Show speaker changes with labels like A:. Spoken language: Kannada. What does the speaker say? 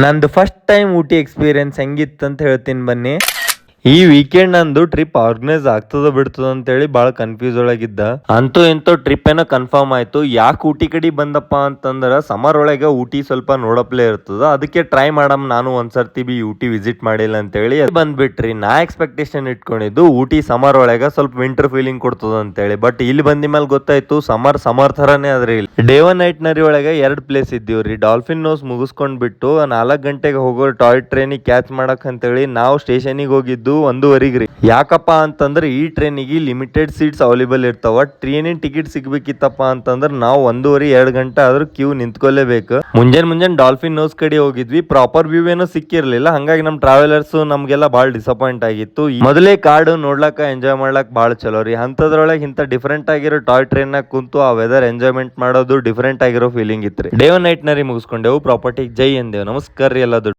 A: ನಂದು ಫಸ್ಟ್ ಟೈಮ್ ಊಟಿ ಎಕ್ಸ್ಪೀರಿಯನ್ಸ್ ಹೆಂಗಿತ್ತಂತ ಹೇಳ್ತೀನಿ ಬನ್ನಿ. ಈ ವೀಕೆಂಡ್ ನಂದು ಟ್ರಿಪ್ ಆರ್ಗನೈಸ್ ಆಗ್ತದ ಬಿಡ್ತದ ಅಂತೇಳಿ ಭಾಳ ಕನ್ಫ್ಯೂಸ್ ಒಳಗಿದ್ದ. ಅಂತೂ ಎಂತೋ ಟ್ರಿಪ್ ಏನೋ ಕನ್ಫರ್ಮ್ ಆಯ್ತು. ಯಾಕೆ ಊಟಿ ಕಡೆ ಬಂದಪ್ಪ ಅಂತಂದ್ರ ಸಮರ್ ಒಳಗೆ ಊಟಿ ಸ್ವಲ್ಪ ನೋಡಪ್ಲೇ ಇರ್ತದ, ಅದಕ್ಕೆ ಟ್ರೈ ಮಾಡಮ್ ನಾನು ಒಂದ್ಸರ್ತಿ ಬಿ ಊಟಿ ವಿಸಿಟ್ ಮಾಡಿಲ್ಲ ಅಂತೇಳಿ ಬಂದ್ಬಿಟ್ರಿ. ನಾ ಎಕ್ಸ್ಪೆಕ್ಟೇಷನ್ ಇಟ್ಕೊಂಡಿದ್ದು ಊಟಿ ಸಮರ್ ಒಳಗೆ ಸ್ವಲ್ಪ ವಿಂಟರ್ ಫೀಲಿಂಗ್ ಕೊಡ್ತದ ಅಂತೇಳಿ. ಬಟ್ ಇಲ್ಲಿ ಬಂದ ಮೇಲೆ ಗೊತ್ತಾಯ್ತು ಸಮರ್ ಥರನೇ ಅದ್ರಿ. ಇಲ್ಲಿ ಡೇ 1 ನೈಟ್ನರಿ ಒಳಗೆ 2 ಪ್ಲೇಸ್ ಇದ್ದೀವ್ರಿ. ಡಾಲ್ಫಿನ್ ನೋಸ್ ಮುಗಿಸ್ಕೊಂಡ್ ಬಿಟ್ಟು 4 ಗಂಟೆಗೆ ಹೋಗೋ ಟಾಯ್ ಟ್ರೈನಿಗೆ ಕ್ಯಾಚ್ ಮಾಡಕ್ ಅಂತೇಳಿ ನಾವು ಸ್ಟೇಷನಿಗೆ ಹೋಗಿದ್ದು 1:15 ರೀ. ಯಾಕಪ್ಪ ಅಂತಂದ್ರೆ ಈ ಟ್ರೈನಿಗೆ ಲಿಮಿಟೆಡ್ ಸೀಟ್ಸ್ ಅವೈಲೇಬಲ್ ಇರ್ತಾವ. ಟ್ರೈನಿನ ಟಿಕೆಟ್ ಸಿಗ್ಬೇಕಿತ್ತಪ್ಪ ಅಂತಂದ್ರೆ ನಾವು 1:30-2 ಗಂಟೆ ಆದ್ರೂ ಕ್ಯೂ ನಿಂತ್ಕೊಳ್ಳೇಬೇಕು. ಮುಂಜಾನೆ ಡಾಲ್ಫಿನ್ ನೋಸ್ ಕಡೆ ಹೋಗಿದ್ವಿ. ಪ್ರಾಪರ್ ವ್ಯೂ ಏನೋ ಸಿಕ್ಕಿರ್ಲಿಲ್ಲ, ಹಂಗಾಗಿ ನಮ್ ಟ್ರಾವೆಲರ್ಸ್ ನಮ್ಗೆಲ್ಲ ಬಾಳ ಡಿಸಪಾಯಿಂಟ್ ಆಗಿತ್ತು. ಮೊದಲೇ ಕಾಡು ನೋಡ್ಲಕ್ಕ ಎಂಜಾಯ್ ಮಾಡ್ಲಕ್ ಬಾಳ ಚಲೋ ರೀ. ಅಂತದ್ರೊಳಗೆ ಇಂತ ಡಿಫ್ರೆಂಟ್ ಆಗಿರೋ ಟಾಯ್ ಟ್ರೈನ್ ನಾಗ ಕುಂತು ಆ ವೆದರ್ ಎಂಜಾಯ್ಮೆಂಟ್ ಮಾಡೋದು ಡಿಫ್ರೆಂಟ್ ಆಗಿರೋ ಫೀಲಿಂಗ್ ಇತ್ತು. ಡೇ 1 ನೈಟ್ನರಿ ಮುಗಿಸ್ಕೊಂಡೆವು. ಪ್ರಾಪರ್ಟಿ ಜೈ ಎಂದೇವು. ನಮಸ್ಕಾರ ರೀ ಎಲ್ಲ.